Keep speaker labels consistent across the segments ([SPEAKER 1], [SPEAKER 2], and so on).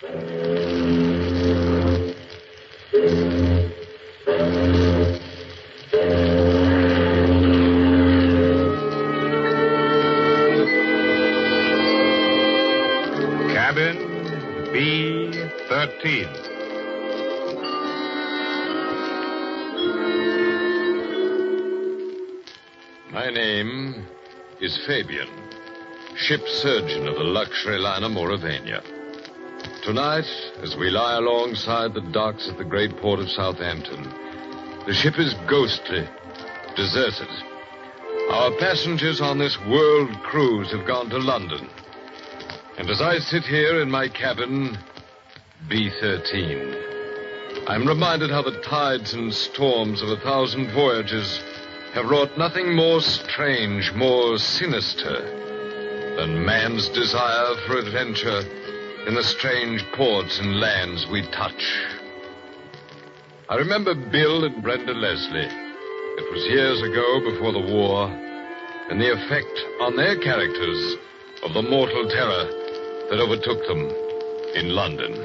[SPEAKER 1] Cabin B-13.
[SPEAKER 2] My name is Fabian, ship surgeon of the luxury liner Mauravania. Tonight, as we lie alongside the docks at the great port of Southampton, the ship is ghostly, deserted. Our passengers on this world cruise have gone to London. And as I sit here in my cabin, B-13, I'm reminded how the tides and storms of 1,000 voyages have wrought nothing more strange, more sinister than man's desire for adventure in the strange ports and lands we touch. I remember Bill and Brenda Leslie. It was years ago before the war, and the effect on their characters of the mortal terror that overtook them in London.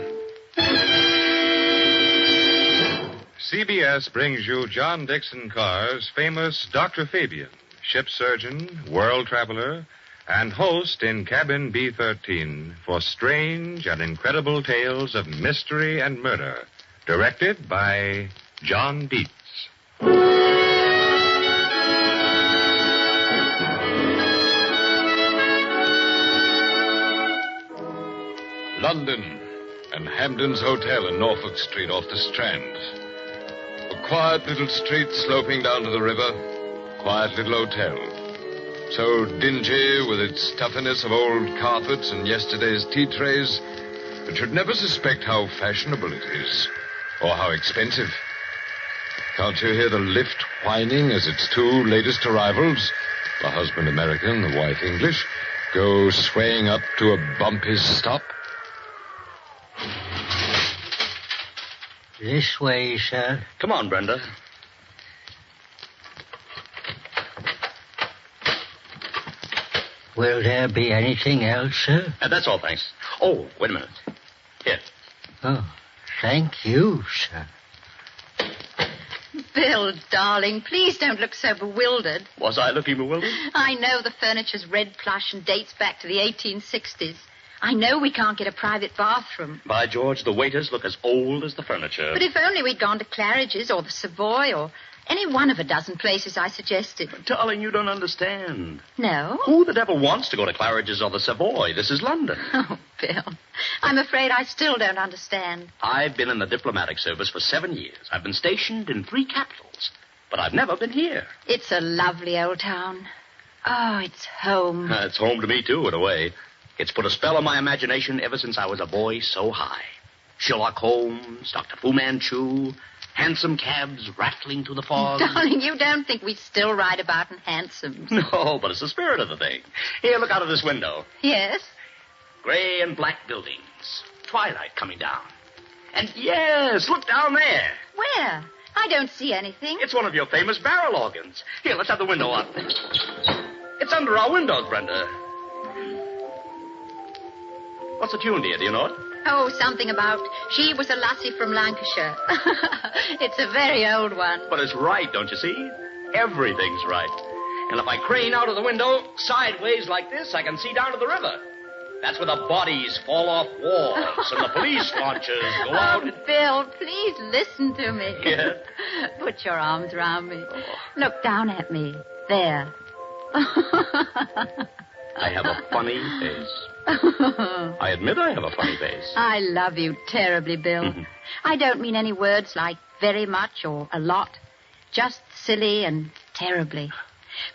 [SPEAKER 1] CBS brings you John Dixon Carr's famous Dr. Fabian, ship surgeon, world traveler, and host in Cabin B-13 for strange and incredible tales of mystery and murder, directed by John Dietz.
[SPEAKER 2] London and Hampden's Hotel in Norfolk Street off the Strand. A quiet little street sloping down to the river. Quiet little hotel. So dingy with its stuffiness of old carpets and yesterday's tea trays that you'd never suspect how fashionable it is or how expensive. Can't you hear the lift whining as its two latest arrivals, the husband American, the wife English, go swaying up to a bumpy stop?
[SPEAKER 3] This way, sir.
[SPEAKER 4] Come on, Brenda.
[SPEAKER 3] Will there be anything else, sir?
[SPEAKER 4] That's all, thanks. Oh, wait a minute. Here.
[SPEAKER 3] Oh, thank you, sir.
[SPEAKER 5] Bill, darling, please don't look so bewildered.
[SPEAKER 4] Was I looking bewildered?
[SPEAKER 5] I know the furniture's red plush and dates back to the 1860s. I know we can't get a private bathroom.
[SPEAKER 4] By George, the waiters look as old as the furniture.
[SPEAKER 5] But if only we'd gone to Claridge's or the Savoy or any one of a dozen places I suggested.
[SPEAKER 4] But, darling, you don't understand.
[SPEAKER 5] No?
[SPEAKER 4] Who the devil wants to go to Claridge's or the Savoy? This is London.
[SPEAKER 5] Oh, Bill, I'm afraid I still don't understand.
[SPEAKER 4] I've been in the diplomatic service for 7 years. I've been stationed in 3 capitals. But I've never been here.
[SPEAKER 5] It's a lovely old town. Oh, it's home.
[SPEAKER 4] It's home to me, too, in a way. It's put a spell on my imagination ever since I was a boy so high. Sherlock Holmes, Dr. Fu Manchu, hansom cabs rattling through the fog.
[SPEAKER 5] Darling, you don't think we still ride about in hansoms.
[SPEAKER 4] No, but it's the spirit of the thing. Here, look out of this window.
[SPEAKER 5] Yes?
[SPEAKER 4] Gray and black buildings. Twilight coming down. And yes, look down there.
[SPEAKER 5] Where? I don't see anything.
[SPEAKER 4] It's one of your famous barrel organs. Here, let's have the window up. It's under our windows, Brenda. What's the tune, dear? Do you know it?
[SPEAKER 5] Oh, something about she was a lassie from Lancashire. It's a very old one.
[SPEAKER 4] But it's right, don't you see? Everything's right. And if I crane out of the window sideways like this, I can see down to the river. That's where the bodies fall off walls and the police launchers go out.
[SPEAKER 5] Oh, Bill, please listen to me.
[SPEAKER 4] Yeah?
[SPEAKER 5] Put your arms around me. Look down at me. There.
[SPEAKER 4] I have a funny face. I admit I have a funny face.
[SPEAKER 5] I love you terribly, Bill. I don't mean any words like very much or a lot. Just silly and terribly.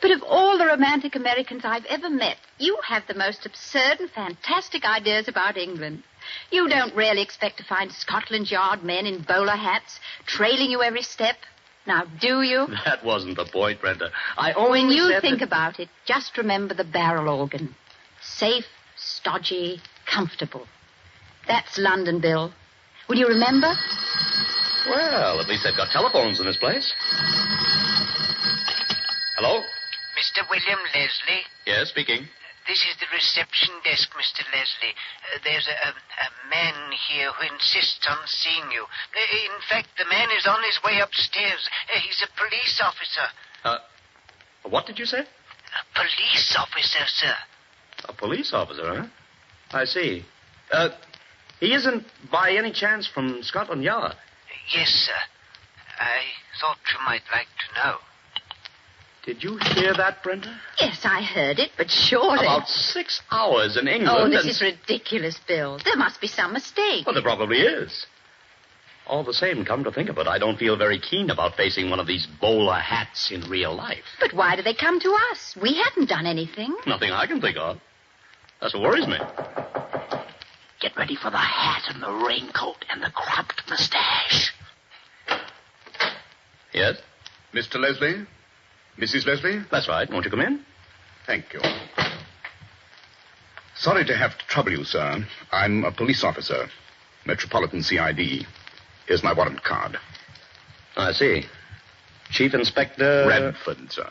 [SPEAKER 5] But of all the romantic Americans I've ever met, you have the most absurd and fantastic ideas about England. You don't really expect to find Scotland Yard men in bowler hats trailing you every step. Now, do you?
[SPEAKER 4] That wasn't the point, Brenda. I only
[SPEAKER 5] When you
[SPEAKER 4] said
[SPEAKER 5] think
[SPEAKER 4] that...
[SPEAKER 5] about it, just remember the barrel organ. Safe, stodgy, comfortable. That's London, Bill. Will you remember?
[SPEAKER 4] Well, at least they've got telephones in this place. Hello?
[SPEAKER 6] Mr. William Leslie?
[SPEAKER 4] Yes, speaking.
[SPEAKER 3] This is the reception desk, Mr. Leslie. There's a man here who insists on seeing you. In fact, the man is on his way upstairs. He's a police officer.
[SPEAKER 4] What did you say?
[SPEAKER 3] A police officer, sir.
[SPEAKER 4] A police officer, huh? I see. He isn't by any chance from Scotland Yard?
[SPEAKER 3] Yes, sir. I thought you might like to know.
[SPEAKER 4] Did you hear that, Brenda?
[SPEAKER 5] Yes, I heard it, but surely...
[SPEAKER 4] About 6 hours in England.
[SPEAKER 5] Oh, this is ridiculous, Bill. There must be some mistake.
[SPEAKER 4] Well, there probably is. All the same, come to think of it, I don't feel very keen about facing one of these bowler hats in real life.
[SPEAKER 5] But why do they come to us? We hadn't done anything.
[SPEAKER 4] Nothing I can think of. That's what worries me.
[SPEAKER 3] Get ready for the hat and the raincoat and the cropped mustache.
[SPEAKER 4] Yes?
[SPEAKER 6] Mr. Leslie? Mrs. Leslie?
[SPEAKER 4] That's right. Won't you come in?
[SPEAKER 6] Thank you. Sorry to have to trouble you, sir. I'm a police officer, Metropolitan CID. Here's my warrant card.
[SPEAKER 4] I see. Chief Inspector...
[SPEAKER 6] Radford, sir.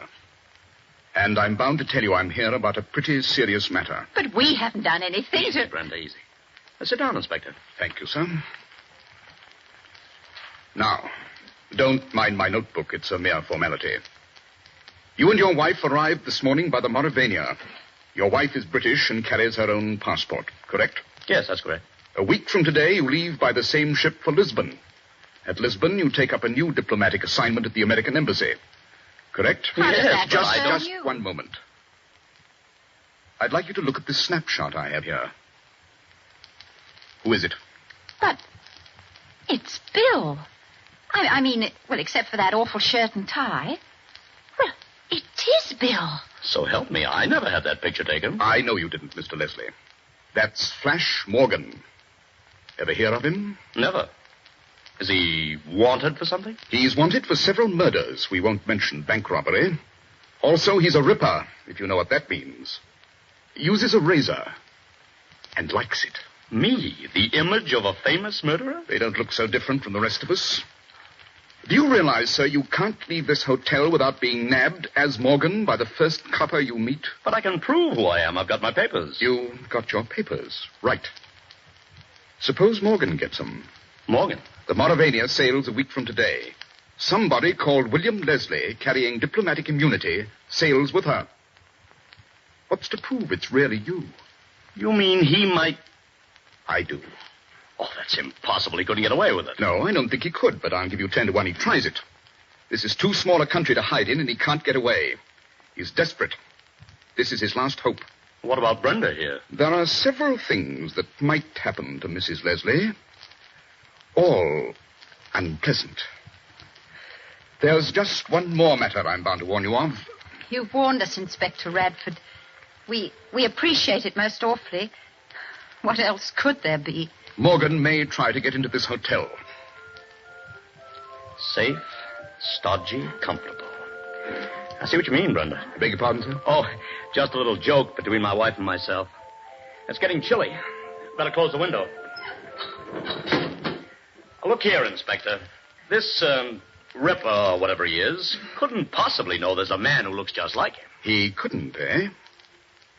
[SPEAKER 6] And I'm bound to tell you I'm here about a pretty serious matter.
[SPEAKER 5] But we haven't done anything
[SPEAKER 4] Easy, Brenda, easy. Sit down, Inspector.
[SPEAKER 6] Thank you, sir. Now, don't mind my notebook. It's a mere formality. You and your wife arrived this morning by the Mauravania. Your wife is British and carries her own passport, correct?
[SPEAKER 4] Yes, that's correct.
[SPEAKER 6] A week from today, you leave by the same ship for Lisbon. At Lisbon, you take up a new diplomatic assignment at the American Embassy. Correct?
[SPEAKER 5] How does that concern
[SPEAKER 6] Just
[SPEAKER 5] you?
[SPEAKER 6] one moment. I'd like you to look at this snapshot I have here. Who is it?
[SPEAKER 5] But it's Bill. I mean, well, except for that awful shirt and tie. Well, it is Bill.
[SPEAKER 4] So help me, I never had that picture taken.
[SPEAKER 6] I know you didn't, Mr. Leslie. That's Flash Morgan. Ever hear of him?
[SPEAKER 4] Never. Is he wanted for something?
[SPEAKER 6] He's wanted for several murders. We won't mention bank robbery. Also, he's a ripper, if you know what that means. Uses a razor and likes it.
[SPEAKER 4] Me, the image of a famous murderer?
[SPEAKER 6] They don't look so different from the rest of us. Do you realize, sir, you can't leave this hotel without being nabbed as Morgan by the first copper you meet?
[SPEAKER 4] But I can prove who I am. I've got my papers.
[SPEAKER 6] You got your papers. Right. Suppose Morgan gets them.
[SPEAKER 4] Morgan?
[SPEAKER 6] The Mauravania sails a week from today. Somebody called William Leslie, carrying diplomatic immunity, sails with her. What's to prove it's really you?
[SPEAKER 4] You mean he might...
[SPEAKER 6] I do.
[SPEAKER 4] Oh, that's impossible. He couldn't get away with it.
[SPEAKER 6] No, I don't think he could, but I'll give you 10 to 1 he tries it. This is too small a country to hide in, and he can't get away. He's desperate. This is his last hope.
[SPEAKER 4] What about Brenda here?
[SPEAKER 6] There are several things that might happen to Mrs. Leslie. All unpleasant. There's just one more matter I'm bound to warn you of.
[SPEAKER 5] You've warned us, Inspector Radford. We appreciate it most awfully. What else could there be?
[SPEAKER 6] Morgan may try to get into this hotel.
[SPEAKER 4] Safe, stodgy, comfortable. I see what you mean, Brenda.
[SPEAKER 6] I beg your pardon, sir?
[SPEAKER 4] Oh, just a little joke between my wife and myself. It's getting chilly. Better close the window. Look here, Inspector. This, Ripper, or whatever he is, couldn't possibly know there's a man who looks just like him.
[SPEAKER 6] He couldn't, eh?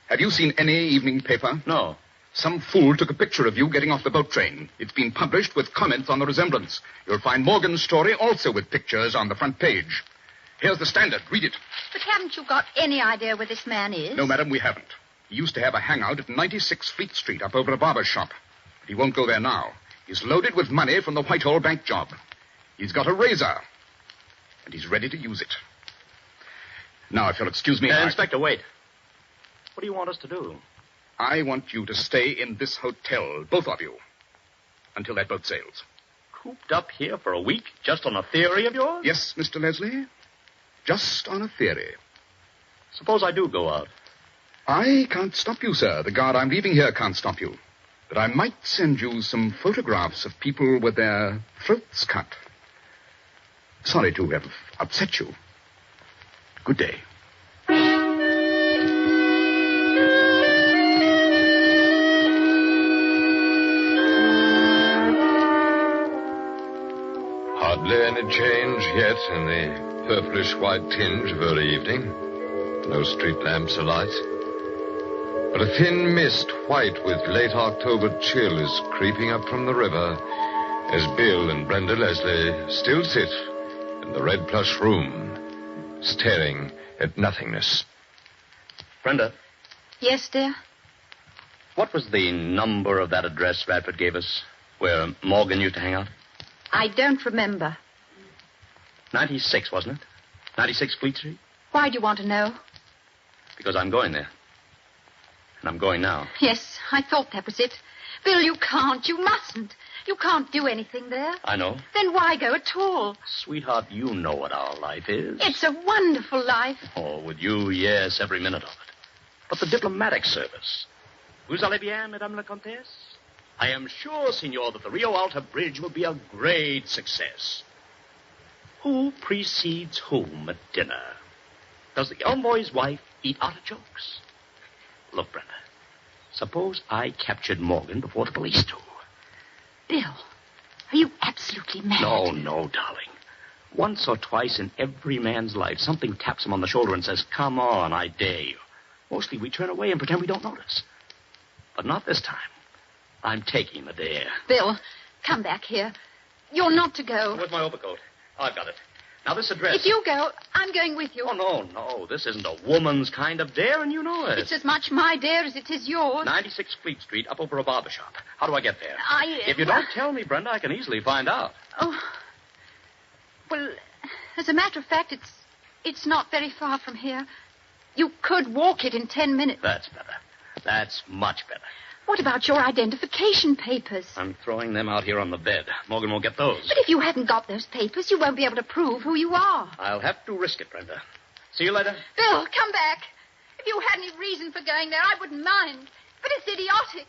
[SPEAKER 6] Have you seen any evening paper?
[SPEAKER 4] No.
[SPEAKER 6] Some fool took a picture of you getting off the boat train. It's been published with comments on the resemblance. You'll find Morgan's story also with pictures on the front page. Here's the Standard. Read it.
[SPEAKER 5] But haven't you got any idea where this man is?
[SPEAKER 6] No, madam, we haven't. He used to have a hangout at 96 Fleet Street up over a barber's shop. But he won't go there now. He's loaded with money from the Whitehall bank job. He's got a razor. And he's ready to use it. Now, if you'll excuse me...
[SPEAKER 4] Inspector, wait. What do you want us to do?
[SPEAKER 6] I want you to stay in this hotel, both of you, until that boat sails.
[SPEAKER 4] Cooped up here for a week just on a theory of yours?
[SPEAKER 6] Yes, Mr. Leslie. Just on a theory.
[SPEAKER 4] Suppose I do go out.
[SPEAKER 6] I can't stop you, sir. The guard I'm leaving here can't stop you. But I might send you some photographs of people with their throats cut. Sorry to have upset you. Good day.
[SPEAKER 2] Hardly any change yet in the purplish white tinge of early evening. No street lamps alight. But a thin mist, white with late October chill, is creeping up from the river as Bill and Brenda Leslie still sit in the red plush room, staring at nothingness.
[SPEAKER 4] Brenda,
[SPEAKER 5] Yes, dear?
[SPEAKER 4] what was the number of that address Radford gave us where Morgan used to hang out?
[SPEAKER 5] I don't remember.
[SPEAKER 4] 96, wasn't it? 96 Fleet Street?
[SPEAKER 5] Why do you want to know?
[SPEAKER 4] Because I'm going there. And I'm going now.
[SPEAKER 5] Yes, I thought that was it. Bill, you can't. You mustn't. You can't do anything there.
[SPEAKER 4] I know.
[SPEAKER 5] Then why go at all?
[SPEAKER 4] Sweetheart, you know what our life is.
[SPEAKER 5] It's a wonderful life.
[SPEAKER 4] Oh, with you, yes, every minute of it. But the diplomatic service. Vous allez bien, Madame la Comtesse? I am sure, Signor, that the Rio Alta Bridge will be a great success. Who precedes whom at dinner? Does the envoy's wife eat artichokes? Look, Brenda, suppose I captured Morgan before the police do.
[SPEAKER 5] Bill, are you absolutely mad?
[SPEAKER 4] No, darling. Once or twice in every man's life, something taps him on the shoulder and says, come on, I dare you. Mostly we turn away and pretend we don't notice. But not this time. I'm taking the dare.
[SPEAKER 5] Bill, come back here. You're not to go.
[SPEAKER 4] Where's my overcoat? Oh, I've got it. Now, this address...
[SPEAKER 5] If you go, I'm going with you.
[SPEAKER 4] Oh, no. This isn't a woman's kind of dare, and you know it.
[SPEAKER 5] It's as much my dare as it is yours.
[SPEAKER 4] 96 Fleet Street, up over a barber shop. How do I get there? If you
[SPEAKER 5] well-
[SPEAKER 4] don't tell me, Brenda, I can easily find out.
[SPEAKER 5] Oh. Well, as a matter of fact, it's not very far from here. You could walk it in 10 minutes.
[SPEAKER 4] That's better. That's much better.
[SPEAKER 5] What about your identification papers?
[SPEAKER 4] I'm throwing them out here on the bed. Morgan won't get those.
[SPEAKER 5] But if you haven't got those papers, you won't be able to prove who you are.
[SPEAKER 4] I'll have to risk it, Brenda. See you later.
[SPEAKER 5] Bill, come back. If you had any reason for going there, I wouldn't mind. But it's idiotic.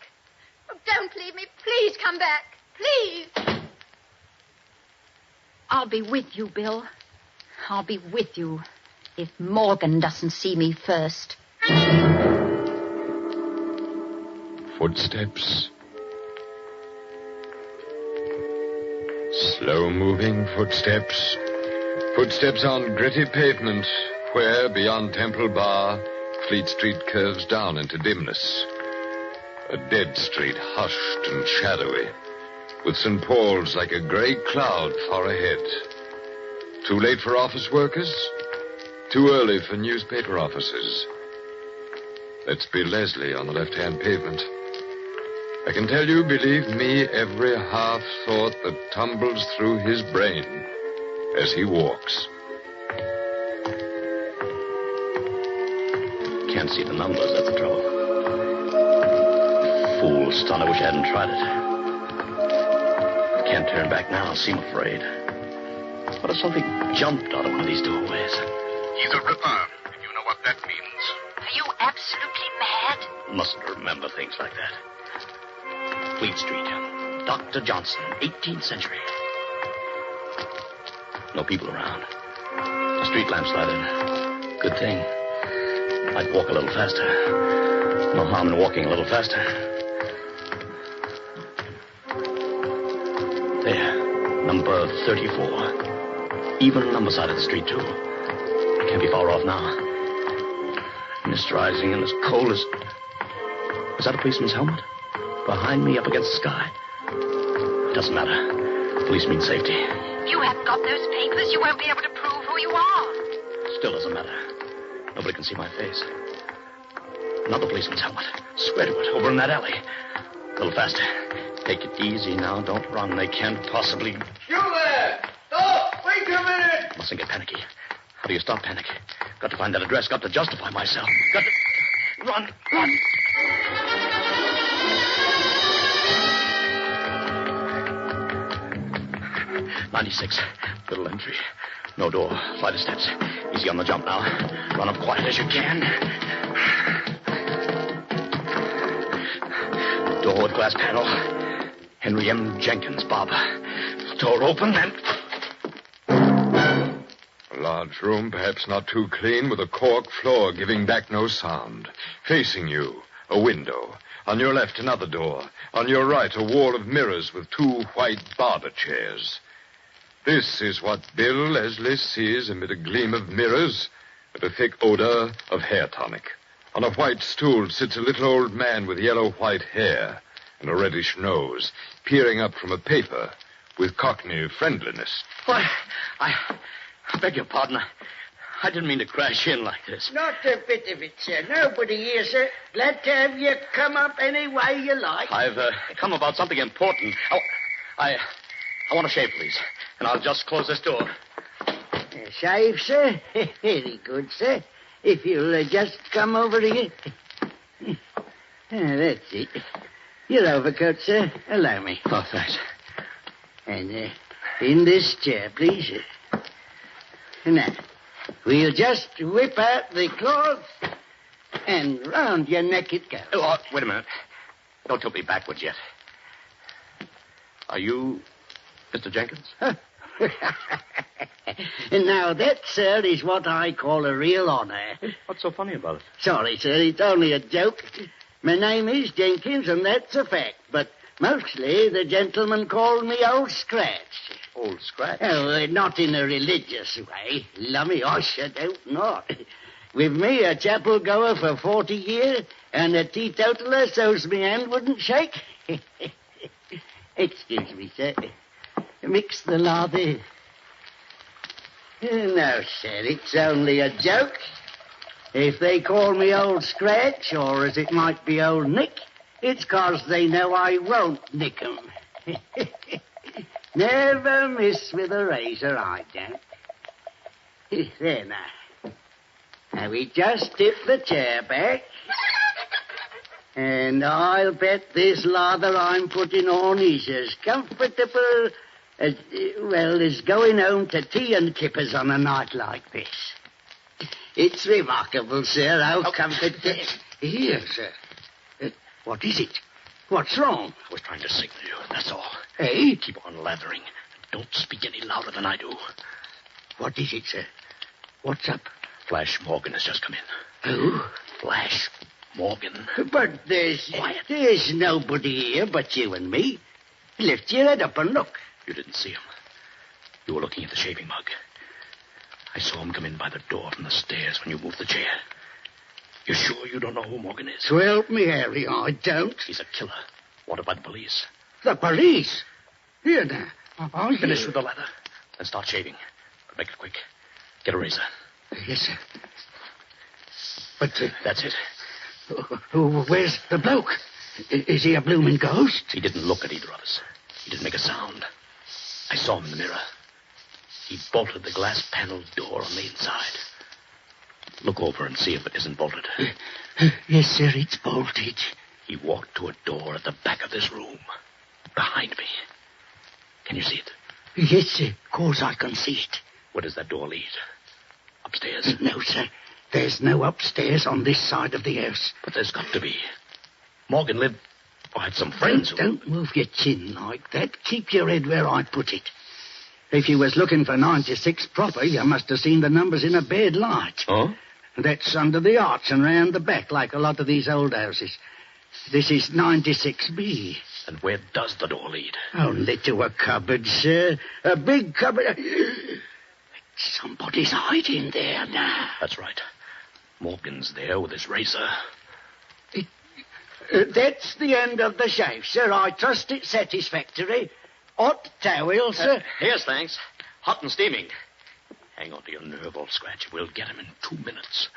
[SPEAKER 5] Oh, don't leave me. Please come back. Please. I'll be with you, Bill. I'll be with you if Morgan doesn't see me first.
[SPEAKER 2] Footsteps. Slow-moving footsteps. Footsteps on gritty pavement where, beyond Temple Bar, Fleet Street curves down into dimness. A dead street, hushed and shadowy, with St. Paul's like a gray cloud far ahead. Too late for office workers? Too early for newspaper offices. That's Bill Leslie on the left-hand pavement. I can tell you, believe me, every half-thought that tumbles through his brain as he walks.
[SPEAKER 4] Can't see the numbers, that's the trouble. Fool stunt, I wish I hadn't tried it. Can't turn back now, seem afraid. What if something jumped out of one of these doorways?
[SPEAKER 6] He's a ripper, if you know what that means.
[SPEAKER 5] Are you absolutely mad?
[SPEAKER 4] Mustn't remember things like that. Fleet Street. Dr. Johnson, 18th century. No people around. The street lamps lighted. Good thing. I'd walk a little faster. No harm in walking a little faster. There. Number 34. Even number side of the street, too. Can't be far off now. Mist rising and as cold as... Was that a policeman's helmet? Behind me, up against the sky. It doesn't matter. Police mean safety.
[SPEAKER 5] If you haven't got those papers, you won't be able to prove who you are.
[SPEAKER 4] Still doesn't matter. Nobody can see my face. Another policeman's helmet. Swear to it. Over in that alley. A little faster. Take it easy now. Don't run. They can't possibly...
[SPEAKER 7] You there! Stop! Wait a minute!
[SPEAKER 4] Mustn't get panicky. How do you stop panic? Got to find that address. Got to justify myself. Got to... Run! 96. Little entry. No door. Flight of steps. Easy on the jump now. Run up quiet as you can. Door with glass panel. Henry M. Jenkins, barber. Door open and...
[SPEAKER 2] A large room, perhaps not too clean, with a cork floor giving back no sound. Facing you, a window. On your left, another door. On your right, a wall of mirrors with two white barber chairs. This is what Bill Leslie sees amid a gleam of mirrors and a thick odor of hair tonic. On a white stool sits a little old man with yellow-white hair and a reddish nose, peering up from a paper with Cockney friendliness.
[SPEAKER 4] Why, I beg your pardon. I didn't mean to crash in like this.
[SPEAKER 3] Not a bit of it, sir. Nobody here, sir. Glad to have you come up any way you like.
[SPEAKER 4] I've come about something important. I want to shave, please. And I'll just close this door.
[SPEAKER 3] Shave, sir? Very good, sir. If you'll just come over here. That's it. Your overcoat, sir. Allow me.
[SPEAKER 4] Oh, thanks.
[SPEAKER 3] And in this chair, please. Now, we'll just whip out the cloth, and round your neck it goes.
[SPEAKER 4] Oh, wait a minute. Don't tilt me backwards yet. Are you Mr. Jenkins?
[SPEAKER 3] And now that, sir, is what I call a real honor.
[SPEAKER 4] What's so funny about it?
[SPEAKER 3] Sorry, sir, it's only a joke. My name is Jenkins, and that's a fact, but mostly the gentlemen call me Old Scratch.
[SPEAKER 4] Old Scratch?
[SPEAKER 3] Oh, not in a religious way. Lummy, I should hope not. With me, a chapel goer for 40 years, and a teetotaler so's me hand wouldn't shake. Excuse me, sir. Mix the lather. No, sir, it's only a joke. If they call me Old Scratch, or as it might be Old Nick, it's 'cause they know I won't nick 'em. Never miss with a razor, I don't. There now. Now we just tip the chair back. And I'll bet this lather I'm putting on is as comfortable as going home to tea and kippers on a night like this. It's remarkable, sir, how comfortable... Here, sir. What is it? What's wrong?
[SPEAKER 4] I was trying to signal you, that's all.
[SPEAKER 3] Hey?
[SPEAKER 4] Keep on lathering. Don't speak any louder than I do.
[SPEAKER 3] What is it, sir? What's up?
[SPEAKER 4] Flash Morgan has just come in.
[SPEAKER 3] Who?
[SPEAKER 4] Flash Morgan.
[SPEAKER 3] But there's nobody here but you and me. Lift your head up and look.
[SPEAKER 4] You didn't see him. You were looking at the shaving mug. I saw him come in by the door from the stairs when you moved the chair. You sure you don't know who Morgan is?
[SPEAKER 3] So help me, Harry, I don't.
[SPEAKER 4] He's a killer. Wanted by the police.
[SPEAKER 3] The police? Here now. I'll
[SPEAKER 4] finish with the lather. Then start shaving. But make it quick. Get a razor.
[SPEAKER 3] Yes, sir. But...
[SPEAKER 4] That's it.
[SPEAKER 3] Where's the bloke? Is he a blooming ghost?
[SPEAKER 4] He didn't look at either of us. He didn't make a sound. I saw him in the mirror. He bolted the glass paneled door on the inside. Look over and see if it isn't bolted.
[SPEAKER 3] Yes, sir, it's bolted.
[SPEAKER 4] He walked to a door at the back of this room. Behind me. Can you see it?
[SPEAKER 3] Yes, sir. Of course I can see it.
[SPEAKER 4] Where does that door lead? Upstairs?
[SPEAKER 3] No, sir. There's no upstairs on this side of the house.
[SPEAKER 4] But there's got to be. Morgan lived... or had some friends who...
[SPEAKER 3] Don't move your chin like that. Keep your head where I put it. If you was looking for 96 proper, you must have seen the numbers in a bad light.
[SPEAKER 4] Oh?
[SPEAKER 3] That's under the arch and round the back, like a lot of these old houses. This is 96B.
[SPEAKER 4] And where does the door lead?
[SPEAKER 3] Only to a cupboard, sir. A big cupboard. Somebody's hiding there now.
[SPEAKER 4] That's right. Morgan's there with his razor.
[SPEAKER 3] That's the end of the shave, sir. I trust it's satisfactory. Hot towel, sir.
[SPEAKER 4] Here's thanks. Hot and steaming. Hang on to your nerve, Old Scratch. We'll get him in 2 minutes.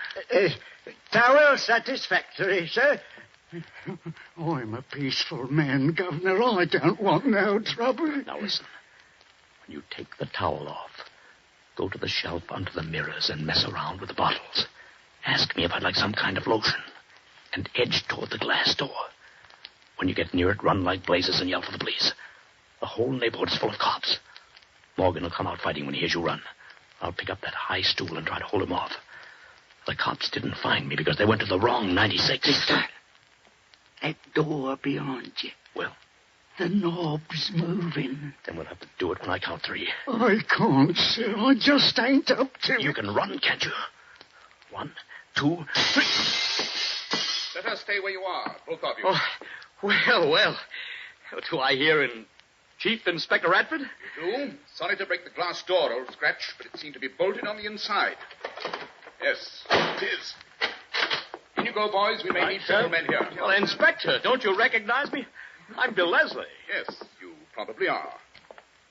[SPEAKER 3] Towel satisfactory, sir. I'm a peaceful man, Governor. I don't want no trouble.
[SPEAKER 4] Now listen. When you take the towel off, go to the shelf under the mirrors and mess around with the bottles. Ask me if I'd like some kind of lotion. And edge toward the glass door. When you get near it, run like blazes and yell for the police. The whole neighborhood's full of cops. Morgan will come out fighting when he hears you run. I'll pick up that high stool and try to hold him off. The cops didn't find me because they went to the wrong 96.
[SPEAKER 3] That door behind you.
[SPEAKER 4] Well?
[SPEAKER 3] The knob's moving.
[SPEAKER 4] Then we'll have to do it when I count 3.
[SPEAKER 3] I can't, sir. I just ain't up to it.
[SPEAKER 4] You can run, can't you? 1, 2, 3.
[SPEAKER 6] Let us stay where you are, both of you.
[SPEAKER 4] Oh, well. Do I hear in Chief Inspector Radford?
[SPEAKER 6] You do. Sorry to break the glass door, Old Scratch, but it seemed to be bolted on the inside. Yes, it is. In you go, boys. We may need several men here.
[SPEAKER 4] Well, Inspector, don't you recognize me? I'm Bill Leslie.
[SPEAKER 6] Yes, you probably are.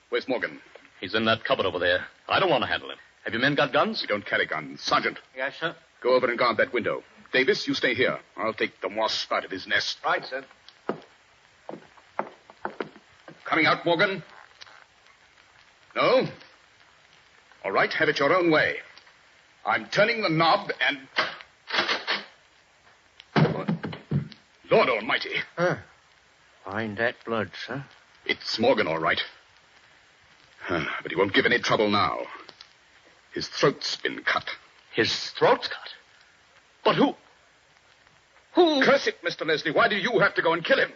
[SPEAKER 6] Where's Morgan?
[SPEAKER 4] He's in that cupboard over there. I don't want to handle him. Have your men got guns?
[SPEAKER 6] We don't carry guns. Sergeant,
[SPEAKER 3] Yes, sir.
[SPEAKER 6] go over and guard that window. Davis, you stay here. I'll take the wasp out of his nest.
[SPEAKER 3] Right, sir.
[SPEAKER 6] Coming out, Morgan? No? All right, have it your own way. I'm turning the knob and... Lord almighty.
[SPEAKER 3] Find that blood, sir.
[SPEAKER 6] It's Morgan, all right. But he won't give any trouble now. His throat's been cut.
[SPEAKER 4] His throat's cut. But who? Who?
[SPEAKER 6] Curse it, Mr. Leslie. Why do you have to go and kill him?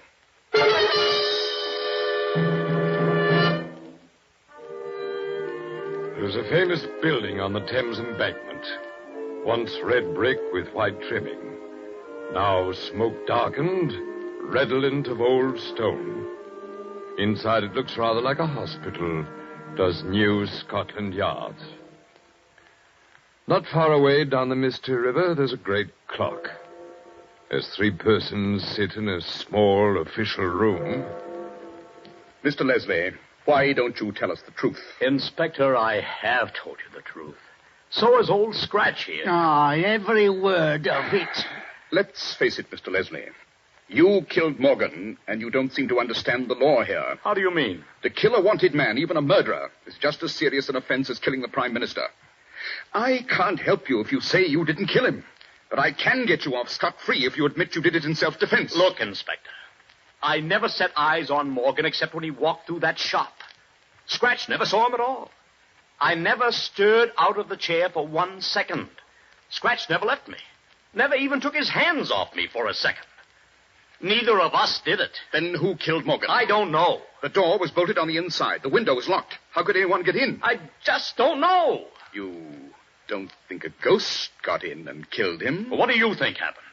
[SPEAKER 2] There's a famous building on the Thames embankment. Once red brick with white trimming. Now smoke darkened, redolent of old stone. Inside it looks rather like a hospital, does New Scotland Yard. Not far away down the misty river, there's a great clock. As 3 persons sit in a small official room.
[SPEAKER 6] Mr. Leslie, why don't you tell us the truth?
[SPEAKER 4] Inspector, I have told you the truth. So has old Scratch here.
[SPEAKER 3] Ah, every word of it.
[SPEAKER 6] Let's face it, Mr. Leslie. You killed Morgan, and you don't seem to understand the law here.
[SPEAKER 4] How do you mean?
[SPEAKER 6] To kill a wanted man, even a murderer, is just as serious an offense as killing the Prime Minister. I can't help you if you say you didn't kill him. But I can get you off scot-free if you admit you did it in self-defense.
[SPEAKER 4] Look, Inspector, I never set eyes on Morgan except when he walked through that shop. Scratch never saw him at all. I never stirred out of the chair for 1 second. Scratch never left me. Never even took his hands off me for a second. Neither of us did it.
[SPEAKER 6] Then who killed Morgan?
[SPEAKER 4] I don't know.
[SPEAKER 6] The door was bolted on the inside. The window was locked. How could anyone get in?
[SPEAKER 4] I just don't know.
[SPEAKER 6] You don't think a ghost got in and killed him?
[SPEAKER 4] Well, what do you think happened?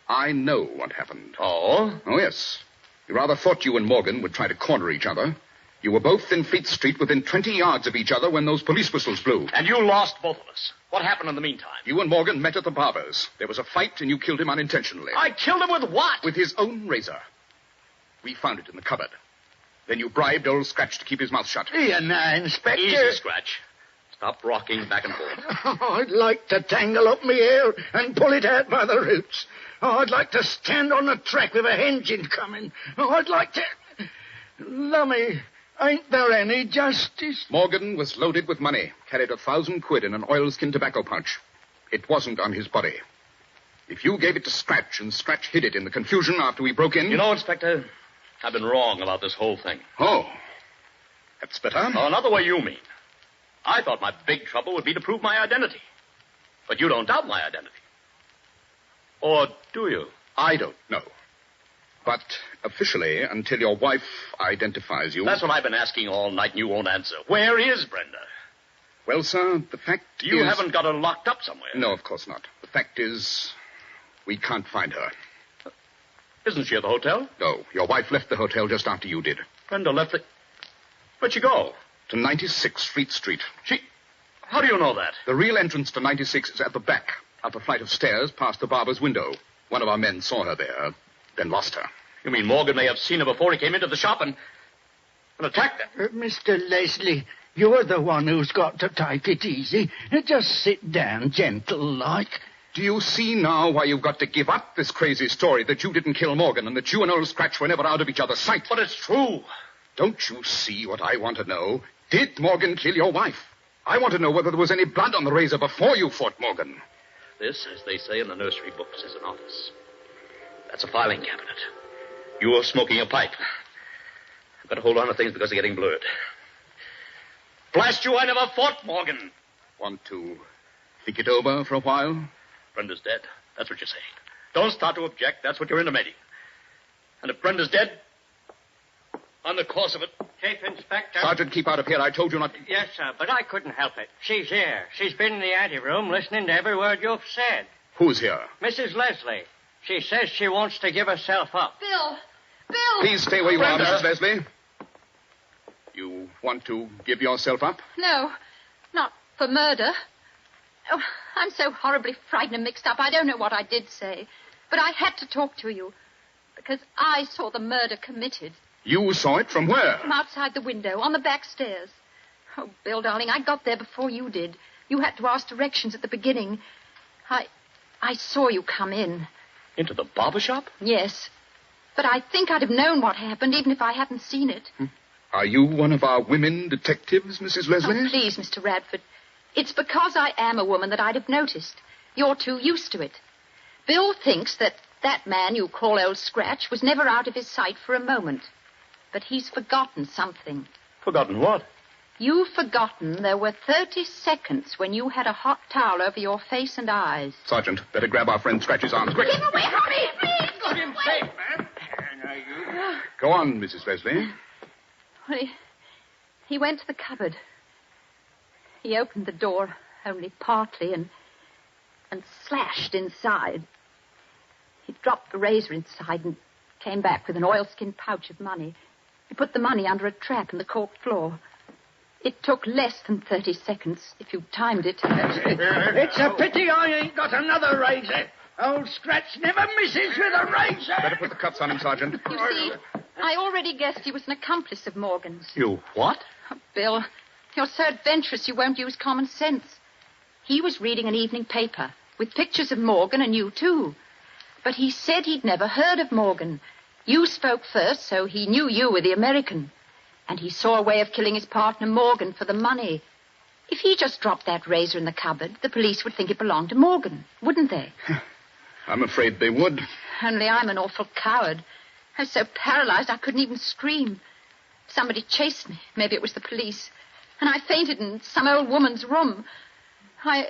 [SPEAKER 6] I know what happened.
[SPEAKER 4] Oh?
[SPEAKER 6] Oh, yes. You rather thought you and Morgan would try to corner each other. You were both in Fleet Street within 20 yards of each other when those police whistles blew.
[SPEAKER 4] And you lost both of us. What happened in the meantime?
[SPEAKER 6] You and Morgan met at the barber's. There was a fight, and you killed him unintentionally.
[SPEAKER 4] I killed him with what?
[SPEAKER 6] With his own razor. We found it in the cupboard. Then you bribed old Scratch to keep his mouth shut.
[SPEAKER 3] Here now, Inspector.
[SPEAKER 4] Easy, Scratch. Stop rocking back and forth.
[SPEAKER 3] Oh, I'd like to tangle up my hair and pull it out by the roots. Oh, I'd like to stand on the track with a engine coming. Oh, I'd like to... Lummy, ain't there any justice?
[SPEAKER 6] Morgan was loaded with money, carried 1,000 quid in an oilskin tobacco pouch. It wasn't on his body. If you gave it to Scratch and Scratch hid it in the confusion after we broke in...
[SPEAKER 4] You know, Inspector, I've been wrong about this whole thing.
[SPEAKER 6] Oh, that's better.
[SPEAKER 4] Oh, not the way you mean. I thought my big trouble would be to prove my identity. But you don't doubt my identity. Or do you?
[SPEAKER 6] I don't know. But officially, until your wife identifies you...
[SPEAKER 4] That's what I've been asking all night and you won't answer. Where is Brenda?
[SPEAKER 6] Well, sir, the fact
[SPEAKER 4] You
[SPEAKER 6] is...
[SPEAKER 4] haven't got her locked up somewhere.
[SPEAKER 6] No, of course not. The fact is, we can't find her.
[SPEAKER 4] Isn't she at the hotel?
[SPEAKER 6] No, your wife left the hotel just after you did.
[SPEAKER 4] Brenda left the... Where'd she go?
[SPEAKER 6] To 96 Fleet Street.
[SPEAKER 4] How do you know that?
[SPEAKER 6] The real entrance to 96 is at the back, up a flight of stairs past the barber's window. One of our men saw her there, then lost her.
[SPEAKER 4] You mean Morgan may have seen her before he came into the shop and attacked her?
[SPEAKER 3] Mr. Leslie, you're the one who's got to take it easy. Just sit down, gentle-like.
[SPEAKER 6] Do you see now why you've got to give up this crazy story that you didn't kill Morgan and that you and old Scratch were never out of each other's sight?
[SPEAKER 4] But it's true.
[SPEAKER 6] Don't you see what I want to know? Did Morgan kill your wife? I want to know whether there was any blood on the razor before you fought Morgan.
[SPEAKER 4] This, as they say in the nursery books, is an office. That's a filing cabinet. You're smoking a pipe. I've got to hold on to things because they're getting blurred. Blast you, I never fought Morgan.
[SPEAKER 6] Want to think it over for a while?
[SPEAKER 4] Brenda's dead. That's what you're saying. Don't start to object. That's what you're intimating. And if Brenda's dead, on the course of it...
[SPEAKER 8] Chief Inspector.
[SPEAKER 6] Sergeant, keep out of here. I told you not...
[SPEAKER 8] Yes, sir, but I couldn't help it. She's here. She's been in the anteroom listening to every word you've said.
[SPEAKER 6] Who's here?
[SPEAKER 8] Mrs. Leslie. She says she wants to give herself up.
[SPEAKER 5] Bill!
[SPEAKER 6] Please stay where you
[SPEAKER 4] Brenda.
[SPEAKER 6] are, Mrs. Leslie. You want to give yourself up?
[SPEAKER 5] No, not for murder. Oh, I'm so horribly frightened and mixed up. I don't know what I did say. But I had to talk to you because I saw the murder committed.
[SPEAKER 6] You saw it from where?
[SPEAKER 5] From outside the window, on the back stairs. Oh, Bill, darling, I got there before you did. You had to ask directions at the beginning. I saw you come in.
[SPEAKER 4] Into the barber shop?
[SPEAKER 5] Yes. But I think I'd have known what happened even if I hadn't seen it.
[SPEAKER 6] Are you one of our women detectives, Mrs. Leslie?
[SPEAKER 5] Oh, please, Mr. Radford. It's because I am a woman that I'd have noticed. You're too used to it. Bill thinks that man you call Old Scratch was never out of his sight for a moment. But he's forgotten something.
[SPEAKER 4] Forgotten what?
[SPEAKER 5] You've forgotten there were 30 seconds when you had a hot towel over your face and eyes.
[SPEAKER 6] Sergeant, better grab our friend Scratch's arms, quick.
[SPEAKER 5] Get away from me, please!
[SPEAKER 8] Got him safe, man. Now you...
[SPEAKER 6] Go on, Mrs. Leslie.
[SPEAKER 5] Well, he went to the cupboard. He opened the door only partly and slashed inside. He dropped the razor inside and came back with an oilskin pouch of money. He put the money under a trap in the cork floor. It took less than 30 seconds if you timed it.
[SPEAKER 8] It's a pity I ain't got another razor. Old Scratch never misses with a razor.
[SPEAKER 6] Better put the cuffs on him, Sergeant.
[SPEAKER 5] You see, I already guessed he was an accomplice of Morgan's.
[SPEAKER 4] You what?
[SPEAKER 5] Oh, Bill, you're so adventurous you won't use common sense. He was reading an evening paper with pictures of Morgan and you, too. But he said he'd never heard of Morgan. You spoke first, so he knew you were the American. And he saw a way of killing his partner, Morgan, for the money. If he just dropped that razor in the cupboard, the police would think it belonged to Morgan, wouldn't they?
[SPEAKER 6] I'm afraid they would.
[SPEAKER 5] Only I'm an awful coward. I was so paralyzed I couldn't even scream. Somebody chased me. Maybe it was the police. And I fainted in some old woman's room. Oh,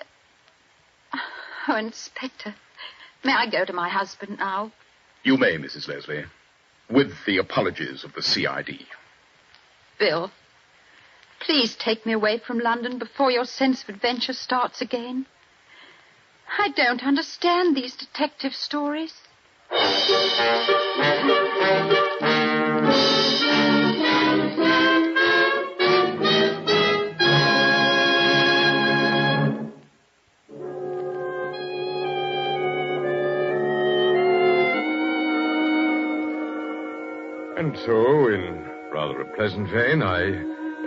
[SPEAKER 5] Inspector, may I go to my husband now?
[SPEAKER 6] You may, Mrs. Leslie, with the apologies of the CID.
[SPEAKER 5] Bill, please take me away from London before your sense of adventure starts again. I don't understand these detective stories.
[SPEAKER 2] And so, in rather a pleasant vein, I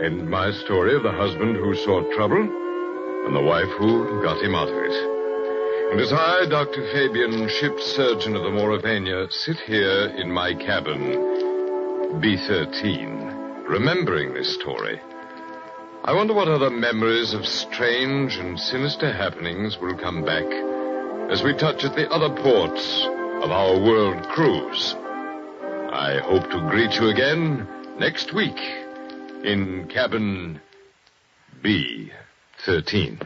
[SPEAKER 2] end my story of the husband who sought trouble and the wife who got him out of it. And as I, Dr. Fabian, ship's surgeon of the Mauravania, sit here in my cabin, B-13, remembering this story, I wonder what other memories of strange and sinister happenings will come back as we touch at the other ports of our world cruise. I hope to greet you again next week in cabin B-13.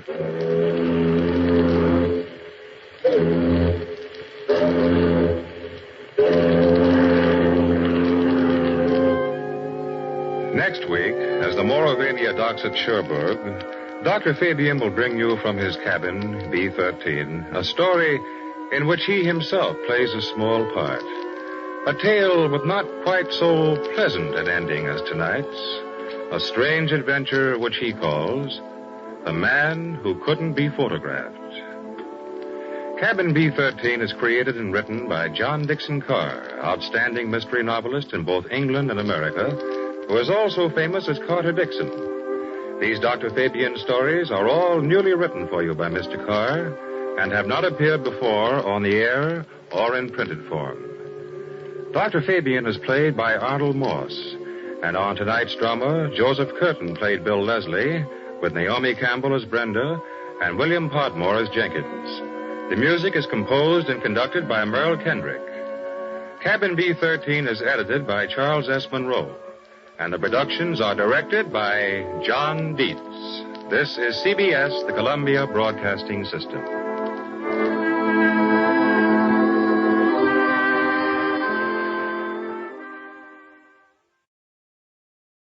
[SPEAKER 1] Next week, as the Mauravania docks at Cherbourg, Dr. Fabian will bring you from his cabin, B-13, a story in which he himself plays a small part. A tale with not quite so pleasant an ending as tonight's. A strange adventure which he calls The Man Who Couldn't Be Photographed. Cabin B-13 is created and written by John Dixon Carr, outstanding mystery novelist in both England and America, who is also famous as Carter Dixon. These Dr. Fabian stories are all newly written for you by Mr. Carr and have not appeared before on the air or in printed form. Dr. Fabian is played by Arnold Moss, and on tonight's drama, Joseph Curtin played Bill Leslie, with Naomi Campbell as Brenda and William Podmore as Jenkins. The music is composed and conducted by Merle Kendrick. Cabin B-13 is edited by Charles S. Monroe, and the productions are directed by John Dietz. This is CBS, the Columbia Broadcasting System.